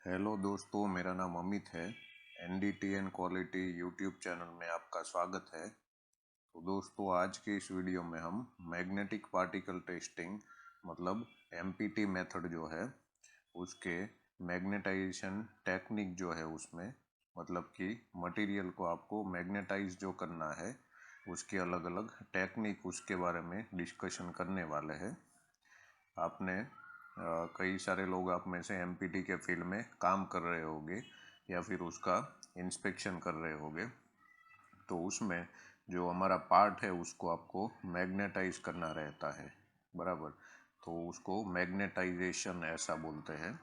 Hello दोस्तों, मेरा नाम अमित है। NDTN क्वालिटी यूट्यूब चैनल में आपका स्वागत है। तो दोस्तों, आज के इस वीडियो में हम मैग्नेटिक पार्टिकल टेस्टिंग मतलब MPT मेथड जो है उसके मैग्नेटाइजेशन टेक्निक जो है उसमें मतलब कि मटेरियल को आपको मैग्नेटाइज जो करना है उसकी अलग अलग टेक्निक उसके बारे में डिस्कशन करने वाले हैं। आपने कई सारे लोग आप में से MPT के फील्ड में काम कर रहे होंगे या फिर उसका इंस्पेक्शन कर रहे होंगे। तो उसमें जो हमारा पार्ट है उसको आपको मैग्नेटाइज करना रहता है, बराबर। तो उसको मैग्नेटाइजेशन ऐसा बोलते हैं।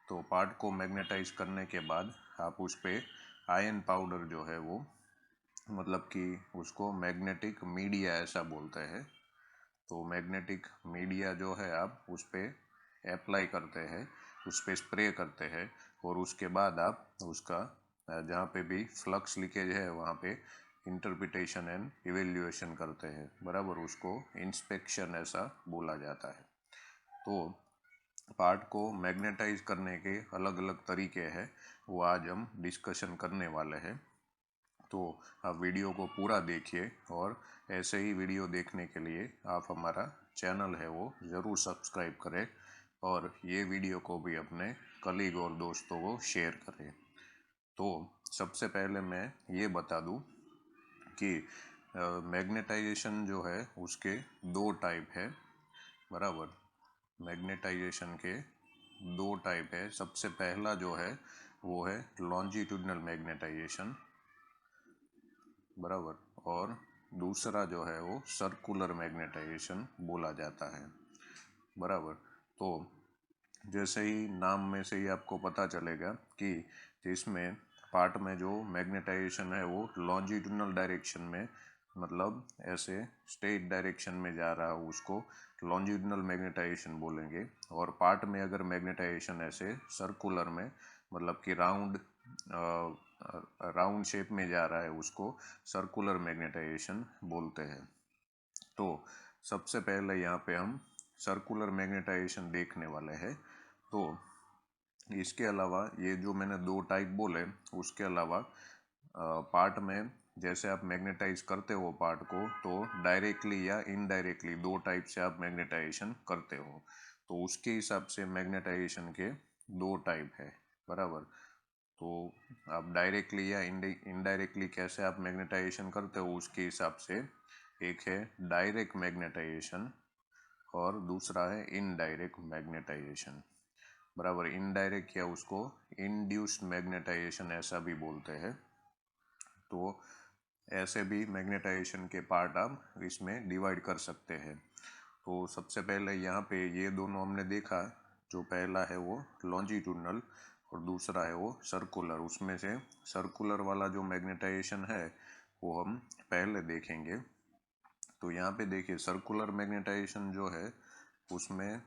तो पार्ट को मैग्नेटाइज करने के बाद आप उस पर आयन पाउडर जो है वो मतलब कि उसको मैग्नेटिक मीडिया ऐसा बोलते हैं। तो मैग्नेटिक मीडिया जो है आप उस पर अप्लाई करते हैं, उस पर स्प्रे करते हैं और उसके बाद आप उसका जहाँ पे भी फ्लक्स लीकेज है वहाँ पे इंटरप्रिटेशन एंड इवेल्युएशन करते हैं, बराबर। उसको इंस्पेक्शन ऐसा बोला जाता है। तो पार्ट को मैग्नेटाइज करने के अलग अलग तरीके हैं, वो आज हम डिस्कशन करने वाले हैं। तो आप वीडियो को पूरा देखिए और ऐसे ही वीडियो देखने के लिए आप हमारा चैनल है वो ज़रूर सब्सक्राइब करें और ये वीडियो को भी अपने कलीग और दोस्तों को शेयर करें। तो सबसे पहले मैं ये बता दूं कि मैग्नेटाइजेशन जो है उसके दो टाइप है, बराबर। मैग्नेटाइजेशन के दो टाइप है। सबसे पहला जो है वो है लॉन्जिट्यूडनल मैग्नेटाइजेशन, बराबर। और दूसरा जो है वो सर्कुलर मैग्नेटाइजेशन बोला जाता है, बराबर। तो जैसे ही नाम में से ही आपको पता चलेगा कि इसमें पार्ट में जो मैग्नेटाइजेशन है वो लॉन्जिट्यूडनल डायरेक्शन में मतलब ऐसे स्ट्रेट डायरेक्शन में जा रहा है उसको लॉन्जिट्यूडनल मैग्नेटाइजेशन बोलेंगे। और पार्ट में अगर मैग्नेटाइजेशन ऐसे सर्कुलर में मतलब कि राउंड शेप में जा रहा है उसको सर्कुलर मैग्नेटाइजेशन बोलते हैं। तो सबसे पहले यहाँ पे हम सर्कुलर मैग्नेटाइजेशन देखने वाले हैं। तो इसके अलावा ये जो मैंने दो टाइप बोले उसके अलावा पार्ट में जैसे आप मैग्नेटाइज करते हो पार्ट को तो डायरेक्टली या इनडायरेक्टली दो टाइप से आप मैग्नेटाइजेशन करते हो। तो उसके हिसाब से मैग्नेटाइजेशन के दो टाइप है, बराबर। तो आप डायरेक्टली या इनडायरेक्टली कैसे आप मैग्नेटाइजेशन करते हो उसके हिसाब से एक है डायरेक्ट मैग्नेटाइजेशन और दूसरा है इनडायरेक्ट मैग्नेटाइजेशन, बराबर। इनडायरेक्ट या उसको इंड्यूस्ड मैग्नेटाइजेशन ऐसा भी बोलते हैं। तो ऐसे भी मैग्नेटाइजेशन के पार्ट आप इसमें डिवाइड कर सकते हैं। तो सबसे पहले यहाँ पे ये दोनों हमने देखा, जो पहला है वो लॉन्जिट्यूडनल और दूसरा है वो सर्कुलर। उसमें से सर्कुलर वाला जो मैग्नेटाइजेशन है वो हम पहले देखेंगे। तो यहाँ पे देखिए सर्कुलर मैग्नेटाइजेशन जो है उसमें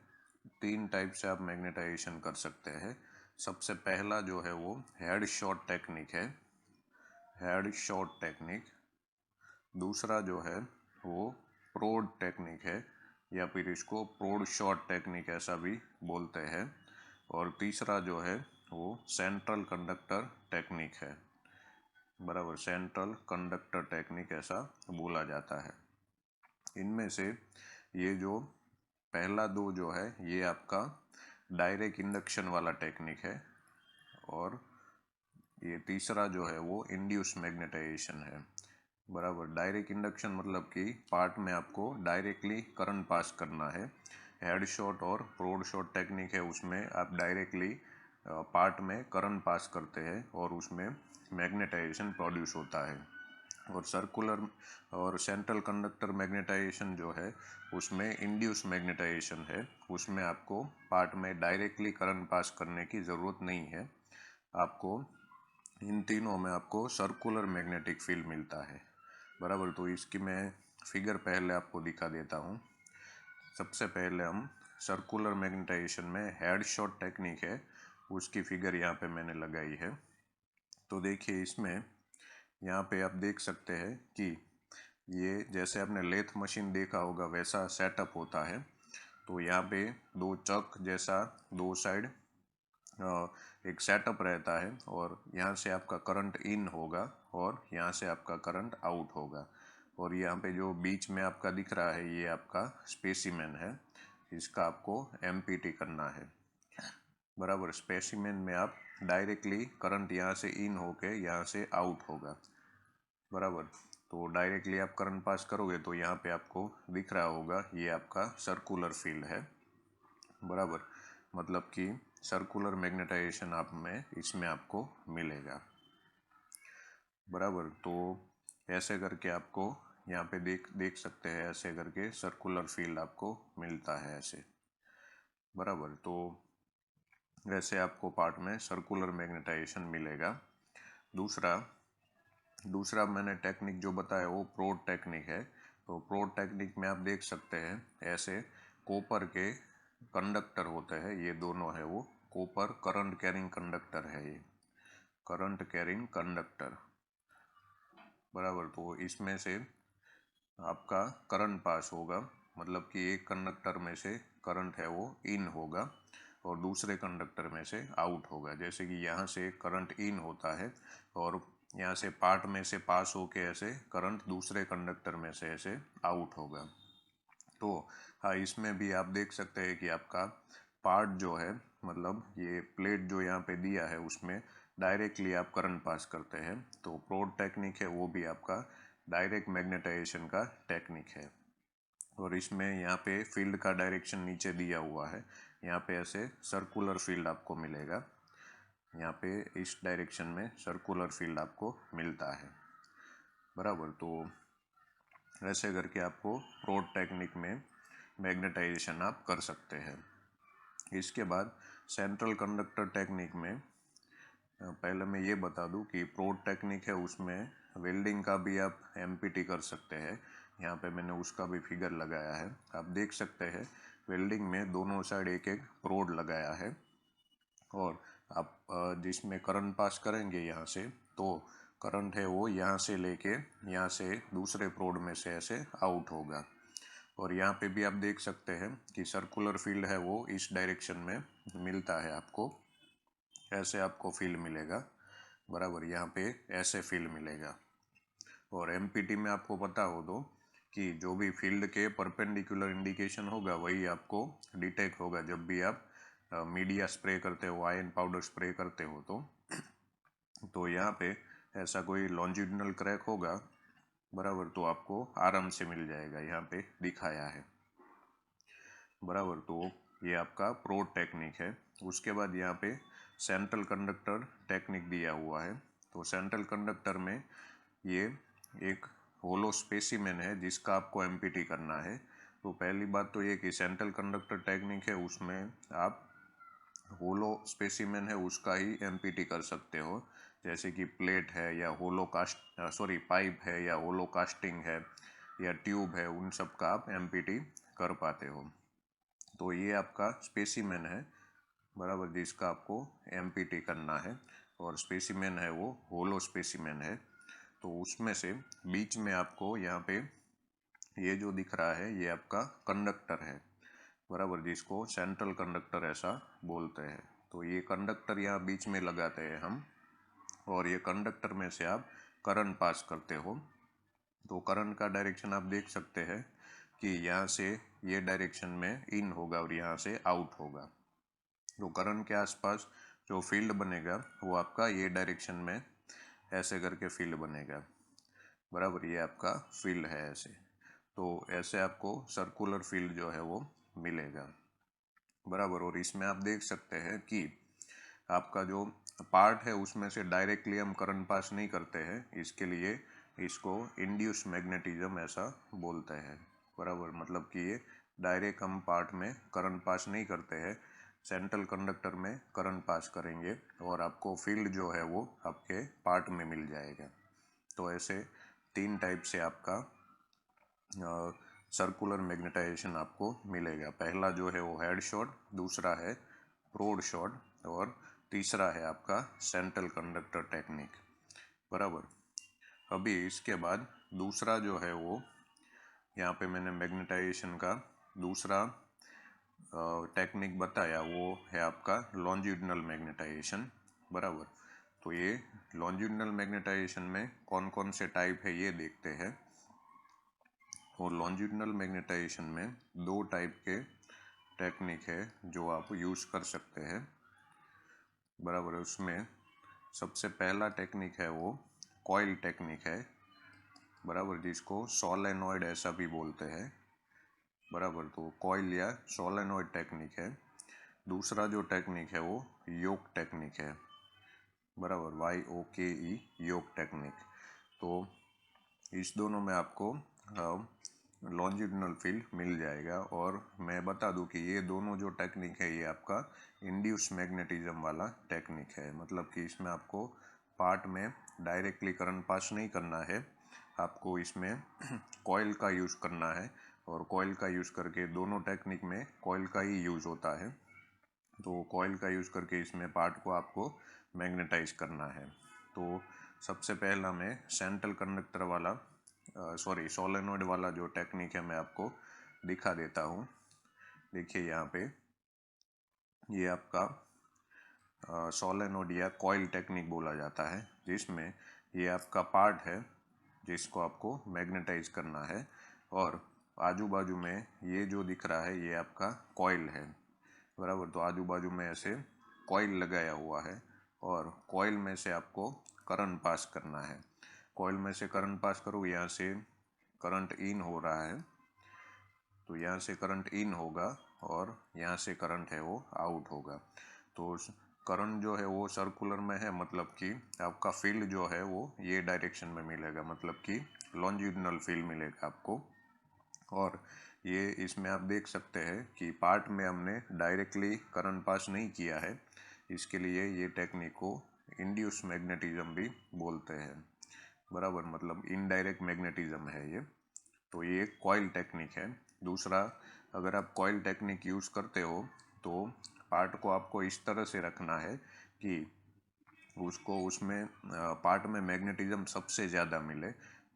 तीन टाइप से आप मैग्नेटाइजेशन कर सकते हैं। सबसे पहला जो है वो हेड शॉट टेक्निक है, हेड शॉट टेक्निक। दूसरा जो है वो प्रोड टेक्निक है या फिर इसको प्रोड शॉट टेक्निक ऐसा भी बोलते हैं। और तीसरा जो है वो सेंट्रल कंडक्टर टेक्निक है, बराबर। सेंट्रल कंडक्टर टेक्निक ऐसा बोला जाता है। इनमें से ये जो पहला दो जो है ये आपका डायरेक्ट इंडक्शन वाला टेक्निक है और ये तीसरा जो है वो इंड्यूस मैग्नेटाइजेशन है, बराबर। डायरेक्ट इंडक्शन मतलब कि पार्ट में आपको डायरेक्टली करंट पास करना है। हेड शॉट और प्रोड शॉट टेक्निक है उसमें आप डायरेक्टली पार्ट में करंट पास करते हैं और उसमें मैग्नेटाइजेशन प्रोड्यूस होता है। और सर्कुलर और सेंट्रल कंडक्टर मैग्नेटाइजेशन जो है उसमें इंड्यूस मैग्नेटाइजेशन है। उसमें आपको पार्ट में डायरेक्टली करंट पास करने की ज़रूरत नहीं है। आपको इन तीनों में आपको सर्कुलर मैग्नेटिक फील्ड मिलता है, बराबर। तो इसकी मैं फिगर पहले आपको दिखा देता हूँ। सबसे पहले हम सर्कुलर मैग्नेटाइजेशन में हेड शॉट टेक्निक है उसकी फिगर यहाँ पे मैंने लगाई है। तो देखिए इसमें यहाँ पे आप देख सकते हैं कि ये जैसे आपने लेथ मशीन देखा होगा वैसा सेटअप होता है। तो यहाँ पे दो चक जैसा दो साइड एक सेटअप रहता है और यहाँ से आपका करंट इन होगा और यहाँ से आपका करंट आउट होगा। और यहाँ पे जो बीच में आपका दिख रहा है ये आपका स्पेसिमेन है, इसका आपको एमपीटी करना है। बराबर, स्पेसिमेन में आप डायरेक्टली करंट यहाँ से इन होके यहाँ से आउट होगा। बराबर, तो डायरेक्टली आप करंट पास करोगे तो यहाँ पे आपको दिख रहा होगा ये आपका सर्कुलर फील्ड है। बराबर, मतलब कि सर्कुलर मैग्नेटाइजेशन आप में इसमें आपको मिलेगा। बराबर, तो ऐसे करके आपको यहाँ पे देख सकते हैं, ऐसे करके सर्कुलर फील्ड आपको मिलता है ऐसे। बराबर, तो वैसे आपको पार्ट में सर्कुलर मैग्नेटाइजेशन मिलेगा। दूसरा मैंने टेक्निक जो बताया वो प्रोड टेक्निक है। तो प्रोड टेक्निक में आप देख सकते हैं ऐसे कॉपर के कंडक्टर होते हैं, ये दोनों है वो कॉपर करंट कैरिंग कंडक्टर है, ये करंट कैरिंग कंडक्टर। बराबर, तो इसमें से आपका करंट पास होगा, मतलब कि एक कंडक्टर में से करंट है वो इन होगा और दूसरे कंडक्टर में से आउट होगा। जैसे कि यहाँ से करंट इन होता है और यहाँ से पार्ट में से पास होके ऐसे करंट दूसरे कंडक्टर में से ऐसे आउट होगा। तो हाँ, इसमें भी आप देख सकते हैं कि आपका पार्ट जो है, मतलब ये प्लेट जो यहाँ पे दिया है उसमें डायरेक्टली आप करंट पास करते हैं। तो प्रोड टेक्निक है वो भी आपका डायरेक्ट मैग्नेटाइजेशन का टेक्निक है। और इसमें यहाँ पे फील्ड का डायरेक्शन नीचे दिया हुआ है, यहाँ पे ऐसे सर्कुलर फील्ड आपको मिलेगा, यहाँ पे इस डायरेक्शन में सर्कुलर फील्ड आपको मिलता है। बराबर, तो ऐसे करके आपको प्रोड टेक्निक में मैग्नेटाइजेशन आप कर सकते हैं। इसके बाद सेंट्रल कंडक्टर टेक्निक में पहले मैं ये बता दूं कि प्रोड टेक्निक है उसमें वेल्डिंग का भी आप एमपीटी कर सकते हैं। यहाँ पे मैंने उसका भी फिगर लगाया है, आप देख सकते हैं वेल्डिंग में दोनों साइड एक एक प्रोड लगाया है और आप जिसमें करंट पास करेंगे यहाँ से, तो करंट है वो यहाँ से लेके यहाँ से दूसरे प्रोड में से ऐसे आउट होगा। और यहाँ पे भी आप देख सकते हैं कि सर्कुलर फील्ड है वो इस डायरेक्शन में मिलता है आपको, ऐसे आपको फील्ड मिलेगा। बराबर, यहाँ पे ऐसे फील्ड मिलेगा। और एमपीटी में आपको पता हो तो कि जो भी फील्ड के परपेंडिकुलर इंडिकेशन होगा वही आपको डिटेक्ट होगा जब भी आप मीडिया स्प्रे करते हो, आयन पाउडर स्प्रे करते हो। तो यहाँ पे ऐसा कोई लॉन्जिट्यूडिनल क्रैक होगा, बराबर, तो आपको आराम से मिल जाएगा, यहाँ पे दिखाया है। बराबर, तो ये आपका प्रोड टेक्निक है। उसके बाद यहाँ पे सेंट्रल कंडक्टर टेक्निक दिया हुआ है। तो सेंट्रल कंडक्टर में ये एक होलो स्पेसिमेन है जिसका आपको एमपीटी करना है। तो पहली बात तो ये कि सेंट्रल कंडक्टर टेक्निक है उसमें आप होलो स्पेसिमेन है उसका ही एमपीटी कर सकते हो, जैसे कि प्लेट है या पाइप है या होलो कास्टिंग है या ट्यूब है, उन सब का आप एमपीटी कर पाते हो। तो ये आपका स्पेसिमेन है, बराबर, जिसका आपको एमपीटी करना है। और स्पेसिमेन है वो होलो स्पेसिमेन है। तो उसमें से बीच में आपको यहाँ पे ये जो दिख रहा है ये आपका कंडक्टर है, बराबर, जिसको सेंट्रल कंडक्टर ऐसा बोलते हैं। तो ये कंडक्टर यहाँ बीच में लगाते हैं हम और ये कंडक्टर में से आप करंट पास करते हो। तो करंट का डायरेक्शन आप देख सकते हैं कि यहाँ से ये डायरेक्शन में इन होगा और यहाँ से आउट होगा। तो करंट के आसपास जो फील्ड बनेगा वो आपका ये डायरेक्शन में ऐसे करके फील्ड बनेगा। बराबर, ये आपका फील्ड है ऐसे। तो ऐसे आपको सर्कुलर फील्ड जो है वो मिलेगा। बराबर, और इसमें आप देख सकते हैं कि आपका जो पार्ट है उसमें से डायरेक्टली हम करंट पास नहीं करते हैं, इसके लिए इसको इंड्यूस मैग्नेटिज्म ऐसा बोलते हैं। बराबर, मतलब कि ये डायरेक्ट हम पार्ट में करंट पास नहीं करते हैं, सेंट्रल कंडक्टर में करंट पास करेंगे और आपको फील्ड जो है वो आपके पार्ट में मिल जाएगा। तो ऐसे 3 टाइप से आपका सर्कुलर मैग्नेटाइजेशन आपको मिलेगा। पहला जो है वो हेड शॉट, दूसरा है प्रोड शॉट और तीसरा है आपका सेंट्रल कंडक्टर टेक्निक। बराबर, अभी इसके बाद दूसरा जो है वो यहाँ पे मैंने मैग्नेटाइजेशन का दूसरा टेक्निक बताया वो है आपका लॉन्जिट्यूडिनल मैग्नेटाइजेशन, बराबर। तो ये लॉन्जिट्यूडिनल मैग्नेटाइजेशन में कौन कौन से टाइप है ये देखते हैं। और लॉन्जिट्यूडिनल मैग्नेटाइजेशन में दो टाइप के टेक्निक है जो आप यूज़ कर सकते हैं, बराबर। उसमें सबसे पहला टेक्निक है वो कॉइल टेक्निक है, बराबर, जिसको सोलेनॉइड ऐसा भी बोलते हैं, बराबर। तो कॉइल या सोलेनॉइड टेक्निक है। दूसरा जो टेक्निक है वो योक टेक्निक है, बराबर, YOKE, योक टेक्निक। तो इस दोनों में आपको लॉन्जिट्यूडिनल फील्ड मिल जाएगा। और मैं बता दूं कि ये दोनों जो टेक्निक है ये आपका इंड्यूस मैग्नेटिज्म वाला टेक्निक है, मतलब कि इसमें आपको पार्ट में डायरेक्टली करंट पास नहीं करना है, आपको इसमें कॉइल का यूज़ करना है। और कॉइल का यूज़ करके दोनों टेक्निक में कॉइल का ही यूज़ होता है, तो कॉइल का यूज़ करके इसमें पार्ट को आपको मैग्नेटाइज करना है। तो सबसे पहला मैं सेंट्रल कंडक्टर वाला सोलेनॉइड वाला जो टेक्निक है मैं आपको दिखा देता हूँ। देखिए यहाँ पे ये आपका सोलेनॉइड या कॉइल टेक्निक बोला जाता है, जिसमें ये आपका पार्ट है जिसको आपको मैग्नेटाइज करना है। और आजू बाजू में ये जो दिख रहा है ये आपका कॉइल है, बराबर। तो आजू बाजू में ऐसे कॉइल लगाया हुआ है और कॉइल में से आपको करंट पास करना है। कॉइल में से करंट पास करो, यहाँ से करंट इन हो रहा है, तो यहाँ से करंट इन होगा और यहाँ से करंट है वो आउट होगा। तो करंट जो है वो सर्कुलर में है, मतलब कि आपका फील्ड जो है वो ये डायरेक्शन में मिलेगा, मतलब कि लॉन्जिट्यूडिनल फील्ड मिलेगा आपको। और ये इसमें आप देख सकते हैं कि पार्ट में हमने डायरेक्टली करंट पास नहीं किया है, इसके लिए ये टेक्निक को इंड्यूस मैग्नेटिज्म भी बोलते हैं, बराबर, मतलब इनडायरेक्ट मैग्नेटिज्म है ये। तो ये एक कॉइल टेक्निक है। दूसरा, अगर आप कॉइल टेक्निक यूज़ करते हो तो पार्ट को आपको इस तरह से रखना है कि उसको उसमें पार्ट में मैग्नेटिज्म सबसे ज़्यादा मिले।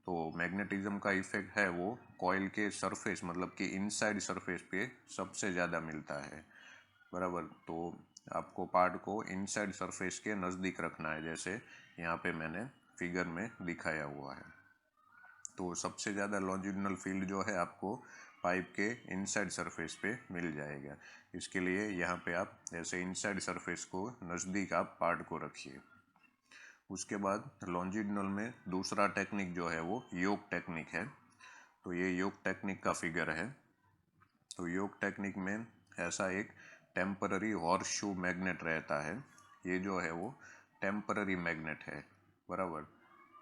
तो मैग्नेटिज्म का इफेक्ट है वो कॉइल के सरफेस, मतलब कि इनसाइड सरफेस पे सबसे ज़्यादा मिलता है, बराबर। तो आपको पार्ट को इनसाइड सरफेस के नज़दीक रखना है, जैसे यहाँ पे मैंने फिगर में दिखाया हुआ है। तो सबसे ज़्यादा लॉन्जिट्यूडिनल फील्ड जो है आपको पाइप के इनसाइड सरफेस पे मिल जाएगा। इसके लिए यहाँ पे आप ऐसे इनसाइड सरफेस को नज़दीक आप पार्ट को रखिए। उसके बाद लॉन्जिट्यूडिनल में दूसरा टेक्निक जो है वो योक टेक्निक है। तो ये योक टेक्निक का फिगर है। तो योक टेक्निक में ऐसा एक टेम्पररी हॉर्सशू मैग्नेट रहता है। ये जो है वो टेम्पररी मैग्नेट है, बराबर,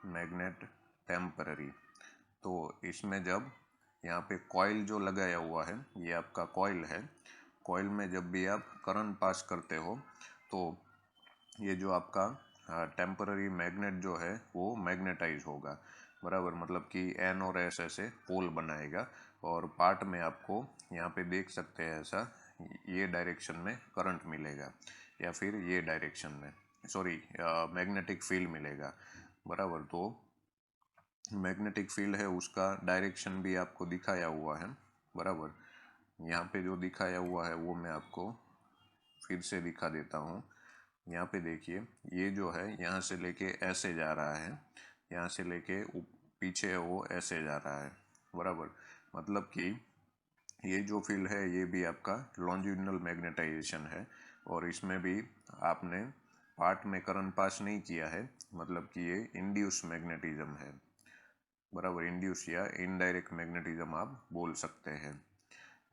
मैग्नेट टेम्पररी। तो इसमें जब यहाँ पे कॉइल जो लगाया हुआ है ये आपका कॉइल है, कॉइल में जब भी आप करंट पास करते हो तो ये जो आपका टेम्पररी मैग्नेट जो है वो मैग्नेटाइज होगा, बराबर, मतलब कि एन और एस ऐसे पोल बनाएगा। और पार्ट में आपको यहाँ पे देख सकते हैं ऐसा ये डायरेक्शन में करंट मिलेगा या फिर ये डायरेक्शन में मैग्नेटिक फील्ड मिलेगा, बराबर। तो मैग्नेटिक फील्ड है उसका डायरेक्शन भी आपको दिखाया हुआ है, बराबर। यहाँ पे जो दिखाया हुआ है वो मैं आपको फिर से दिखा देता हूँ। यहाँ पे देखिए ये जो है यहाँ से लेके ऐसे जा रहा है, यहाँ से लेके पीछे है वो ऐसे जा रहा है, बराबर। मतलब कि ये जो फील्ड है ये भी आपका लॉन्जिट्यूडिनल मैग्नेटाइजेशन है। और इसमें भी आपने पार्ट में करंट पास नहीं किया है, मतलब कि ये इंड्यूस मैग्नेटिज्म है, बराबर, इंड्यूस या इनडायरेक्ट मैग्नेटिज्म आप बोल सकते हैं,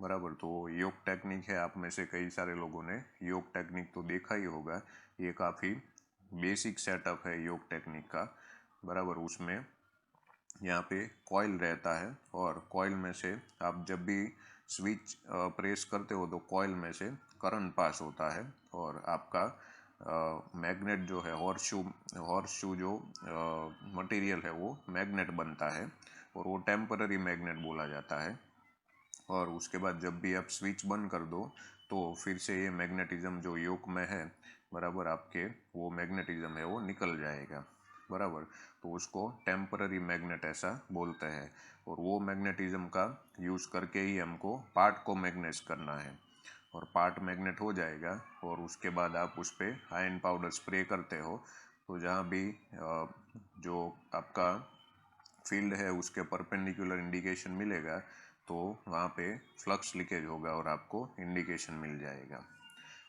बराबर। तो योक टेक्निक है, आप में से कई सारे लोगों ने योक टेक्निक तो देखा ही होगा। ये काफ़ी बेसिक सेटअप है योक टेक्निक का, बराबर। उसमें यहाँ पे कॉइल रहता है और कॉइल में से आप जब भी स्विच प्रेस करते हो तो कॉइल में से करंट पास होता है और आपका मैग्नेट जो है हॉर्सशू जो मटेरियल है वो मैग्नेट बनता है और वो टेम्पररी मैग्नेट बोला जाता है। और उसके बाद जब भी आप स्विच बंद कर दो तो फिर से ये मैग्नेटिज्म जो योक में है, बराबर, आपके वो मैग्नेटिज्म है वो निकल जाएगा, बराबर। तो उसको टेम्पररी मैग्नेट ऐसा बोलते हैं। और वो मैग्नेटिज्म का यूज़ करके ही हमको पार्ट को मैग्नेटाइज करना है। और पार्ट मैग्नेट हो जाएगा और उसके बाद आप उस पर आयरन पाउडर स्प्रे करते हो तो जहाँ भी जो आपका फील्ड है उसके परपेंडिकुलर इंडिकेशन मिलेगा तो वहाँ पे फ्लक्स लीकेज होगा और आपको इंडिकेशन मिल जाएगा।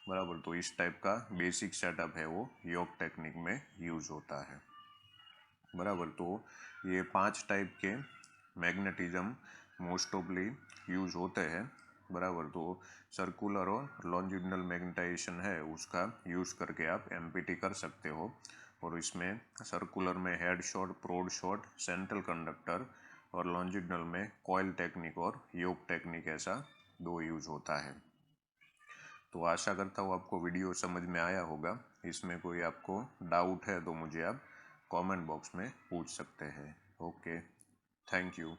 बराबर, तो इस टाइप का बेसिक सेटअप है वो योक टेक्निक में यूज होता है। बराबर, तो ये 5 टाइप के मैग्नेटिज्म मोस्ट ऑफली यूज होते हैं। बराबर, तो सर्कुलर और लॉन्जिट्यूडिनल मैग्नेटाइजेशन है उसका यूज करके आप एमपीटी कर सकते हो और इसमें सर्कुलर में हेड शॉट, प्रोड शॉट, सेंट्रल कंडक्टर और लॉन्जिट्यूडिनल में कॉइल टेक्निक और योक टेक्निक ऐसा 2 यूज होता है। तो आशा करता हूँ आपको वीडियो समझ में आया होगा। इसमें कोई आपको डाउट है तो मुझे आप कमेंट बॉक्स में पूछ सकते हैं। Okay, thank you.